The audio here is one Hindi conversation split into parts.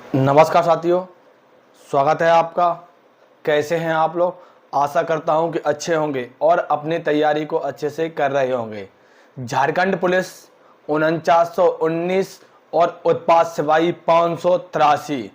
नमस्कार साथियों, स्वागत है आपका। कैसे हैं आप लोग? आशा करता हूं कि अच्छे होंगे और अपनी तैयारी को अच्छे से कर रहे होंगे। झारखंड पुलिस 4919 और उत्पाद सिपाही 583।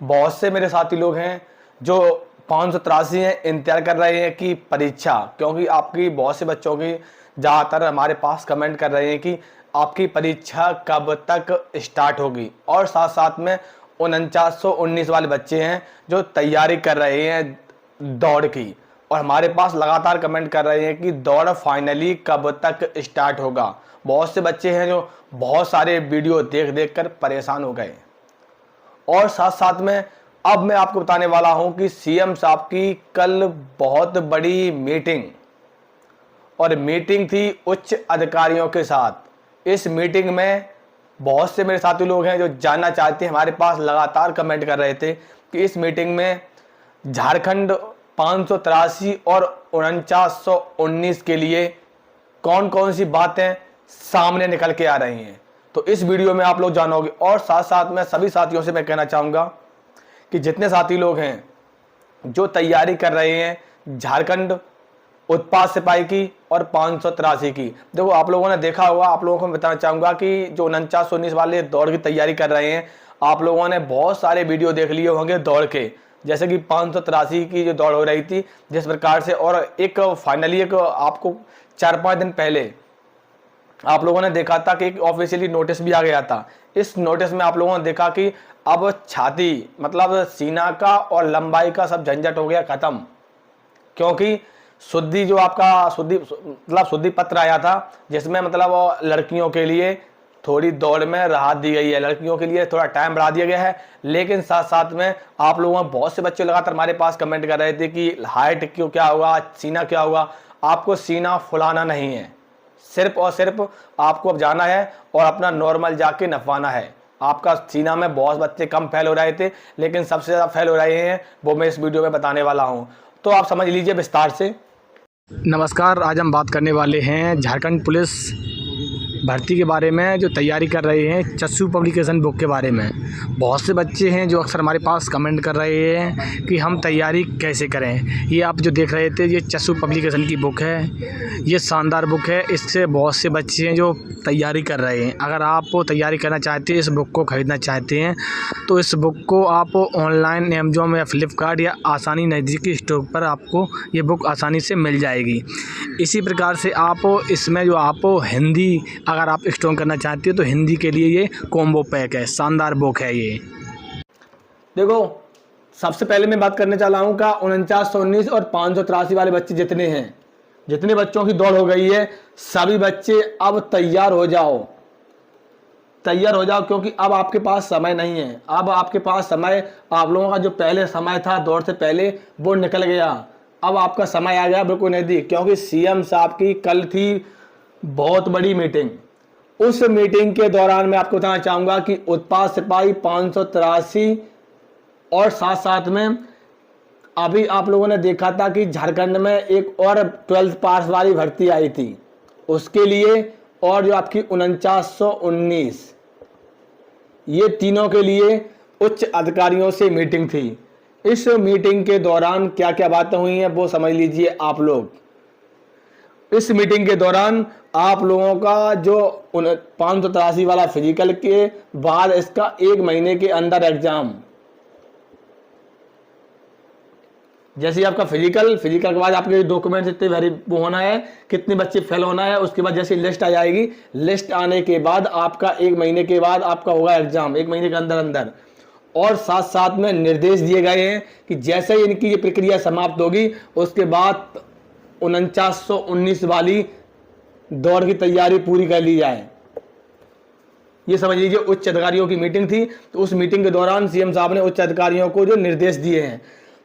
बहुत से मेरे साथी लोग हैं जो 583 हैं, इंतजार कर रहे हैं कि परीक्षा, क्योंकि आपकी बहुत से बच्चों की ज़्यादातर हमारे पास कमेंट कर रहे हैं कि आपकी परीक्षा कब तक स्टार्ट होगी। और साथ साथ में 4919 वाले बच्चे हैं जो तैयारी कर रहे हैं दौड़ की, और हमारे पास लगातार कमेंट कर रहे हैं कि दौड़ फाइनली कब तक स्टार्ट होगा। बहुत से बच्चे हैं जो बहुत सारे वीडियो देख देख कर परेशान हो गए। और साथ साथ में अब मैं आपको बताने वाला हूं कि सीएम साहब की कल बहुत बड़ी मीटिंग, और मीटिंग थी उच्च अधिकारियों के साथ। इस मीटिंग में बहुत से मेरे साथी लोग हैं जो जानना चाहते हैं, हमारे पास लगातार कमेंट कर रहे थे कि इस मीटिंग में झारखंड 583 और 4919 के लिए कौन कौन सी बातें सामने निकल के आ रही हैं, तो इस वीडियो में आप लोग जानोगे। और साथ साथ में सभी साथियों से मैं कहना चाहूँगा कि जितने साथी लोग हैं जो तैयारी कर रहे हैं झारखंड उत्पाद सिपाही की और 583 की, देखो आप लोगों ने देखा होगा, आप लोगों को मैं बताना चाहूँगा कि जो 4919 वाले दौड़ की तैयारी कर रहे हैं, आप लोगों ने बहुत सारे वीडियो देख लिए होंगे दौड़ के, जैसे कि 583 की जो दौड़ हो रही थी जिस प्रकार से। और एक फाइनली एक आपको 4-5 दिन पहले आप लोगों ने देखा था कि एक ऑफिशियली नोटिस भी आ गया था। इस नोटिस में आप लोगों ने देखा कि अब छाती मतलब सीना का और लंबाई का सब झंझट हो गया खत्म, क्योंकि शुद्धि जो आपका शुद्धि पत्र आया था जिसमें मतलब लड़कियों के लिए थोड़ी दौड़ में राहत दी गई है, लड़कियों के लिए थोड़ा टाइम बढ़ा दिया गया है। लेकिन साथ साथ में आप लोगों में बहुत से बच्चे लगातार हमारे पास कमेंट कर रहे थे कि हाइट क्यों, क्या होगा, सीना क्या होगा। आपको सीना फुलाना नहीं है, सिर्फ और सिर्फ आपको अब जाना है और अपना नॉर्मल जाके नपवाना है। आपका सीना में बहुत बच्चे कम फैल हो रहे थे, लेकिन सबसे ज़्यादा फैल हो रहे हैं, वो मैं इस वीडियो में बताने वाला हूँ, तो आप समझ लीजिए विस्तार से। नमस्कार, आज हम बात करने वाले हैं झारखंड पुलिस भर्ती के बारे में, जो तैयारी कर रहे हैं चस्सू पब्लिकेशन बुक के बारे में। बहुत से बच्चे हैं जो अक्सर हमारे पास कमेंट कर रहे हैं कि हम तैयारी कैसे करें। ये आप जो देख रहे थे ये चस्सू पब्लिकेशन की बुक है, ये शानदार बुक है। इससे बहुत से बच्चे हैं जो तैयारी कर रहे हैं। अगर आप तैयारी करना चाहते हैं, इस बुक को ख़रीदना चाहते हैं, तो इस बुक को आप ऑनलाइन अमेजोन या फ्लिपकार्ट या आसानी नज़दीकी स्टोर पर आपको ये बुक आसानी से मिल जाएगी। इसी प्रकार से आप इसमें जो आप हिंदी अगर आप स्ट्रॉन्ग करना चाहते हो तो हिंदी के लिए ये कॉम्बो पैक है, शानदार बुक है ये। देखो सबसे पहले मैं बात करने चला हूँ का 4919 और 583 वाले बच्चे जितने हैं, जितने बच्चों की दौड़ हो गई है, सभी बच्चे अब तैयार हो जाओ, तैयार हो जाओ, क्योंकि अब आपके पास समय नहीं है। अब आपके पास समय, आप लोगों का जो पहले समय था दौड़ से पहले वो निकल गया। अब आपका समय आ गया बिल्कुल नज़दीक, क्योंकि सीएम साहब की कल थी बहुत बड़ी मीटिंग। उस मीटिंग के दौरान मैं आपको बताना चाहूँगा कि उत्पाद सिपाही 583 और साथ साथ में अभी आप लोगों ने देखा था कि झारखंड में एक और 12th पास वाली भर्ती आई थी, उसके लिए, और जो आपकी 4919, ये तीनों के लिए उच्च अधिकारियों से मीटिंग थी। इस मीटिंग के दौरान क्या क्या बातें हुई हैं वो समझ लीजिए आप लोग। इस मीटिंग के दौरान आप लोगों का जो 583 वाला फिजिकल के बाद इसका 1 महीने के अंदर एग्जाम, जैसे आपका फिजिकल के बाद आपके डॉक्यूमेंट्स इतने वेरी वो होना है, कितने बच्चे फेल होना है, उसके बाद जैसे लिस्ट आ जाएगी, लिस्ट आने के बाद आपका 1 महीने के बाद आपका होगा एग्जाम, 1 महीने के अंदर अंदर। और साथ साथ में निर्देश दिए गए हैं कि जैसे ही इनकी ये प्रक्रिया समाप्त होगी उसके बाद 4919 वाली दौड़ की तैयारी पूरी कर ली जाए। ये समझ लीजिए उच्च अधिकारियों की मीटिंग थी, तो उस मीटिंग के दौरान सीएम साहब ने उच्च अधिकारियों को जो निर्देश दिए हैं,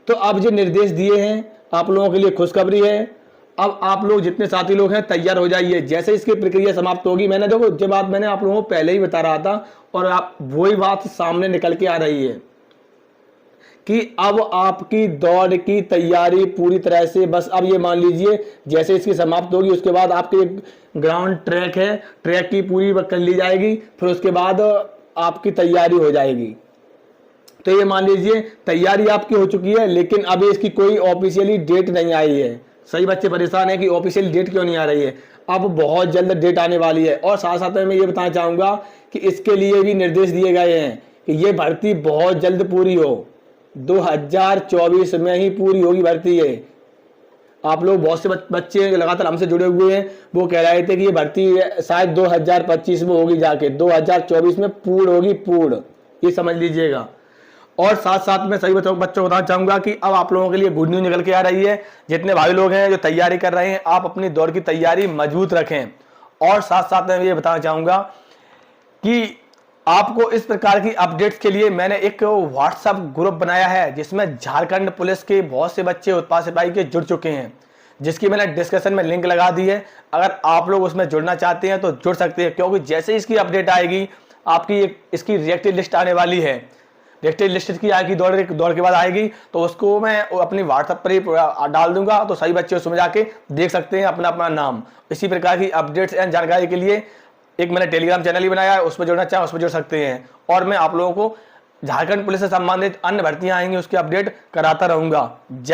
तो अब जो निर्देश दिए हैं आप लोगों के लिए खुशखबरी है। अब आप लोग जितने साथी लोग हैं तैयार हो जाइए, जैसे इसकी प्रक्रिया समाप्त होगी। मैंने देखो जो बात मैंने आप लोगों को पहले ही बता रहा था, और आप वही बात सामने निकल के आ रही है कि अब आपकी दौड़ की तैयारी पूरी तरह से, बस अब ये मान लीजिए जैसे इसकी समाप्त होगी उसके बाद आपके ग्राउंड ट्रैक है, ट्रैक की पूरी कर ली जाएगी, फिर उसके बाद आपकी तैयारी हो जाएगी। तो ये मान लीजिए तैयारी आपकी हो चुकी है, लेकिन अभी इसकी कोई ऑफिशियली डेट नहीं आई है। सही बच्चे परेशान है कि ऑफिशियल डेट क्यों नहीं आ रही है। अब बहुत जल्द डेट आने वाली है। और साथ साथ में मैं ये बताना चाहूँगा कि इसके लिए भी निर्देश दिए गए हैं कि ये भर्ती बहुत जल्द पूरी हो, 2024 में ही पूरी होगी भर्ती है। आप लोग बहुत से बच्चे लगातार हमसे जुड़े हुए हैं, वो कह रहे थे कि ये भर्ती शायद 2025 में होगी, जाके 2024 में पूर्ण होगी, पूर्ण, ये समझ लीजिएगा। और साथ साथ में सही बच्चों को बताना चाहूंगा कि अब आप लोगों के लिए गुड न्यूज निकल के आ रही है। जितने भाई लोग हैं जो तैयारी कर रहे हैं, आप अपनी दौड़ की तैयारी मजबूत रखें। और साथ साथ में ये बताना चाहूंगा कि आपको इस प्रकार की अपडेट्स के लिए मैंने एक व्हाट्सएप ग्रुप बनाया है, जिसमें झारखंड पुलिस के बहुत से बच्चे उत्पाद सिपाही के जुड़ चुके हैं, जिसकी मैंने डिस्क्रिप्शन में लिंक लगा दी है। अगर आप लोग उसमें जुड़ना चाहते हैं तो जुड़ सकते हैं, क्योंकि जैसे ही इसकी अपडेट आएगी, आपकी इसकी रिएक्टिव लिस्ट आने वाली है। रिएक्टिव लिस्ट की आएगी, दौड़ के बाद आएगी, तो उसको मैं अपनी व्हाट्सएप पर ही डाल दूंगा, तो सही बच्चे उसमें जाके देख सकते हैं अपना अपना नाम। इसी प्रकार की अपडेट्स एंड जानकारी के लिए एक मैंने टेलीग्राम चैनल ही बनाया है, उसमें जुड़ना चाहें उसमें जुड़ सकते हैं। और मैं आप लोगों को झारखंड पुलिस से संबंधित अन्य भर्तियां आएंगी उसकी अपडेट कराता रहूंगा।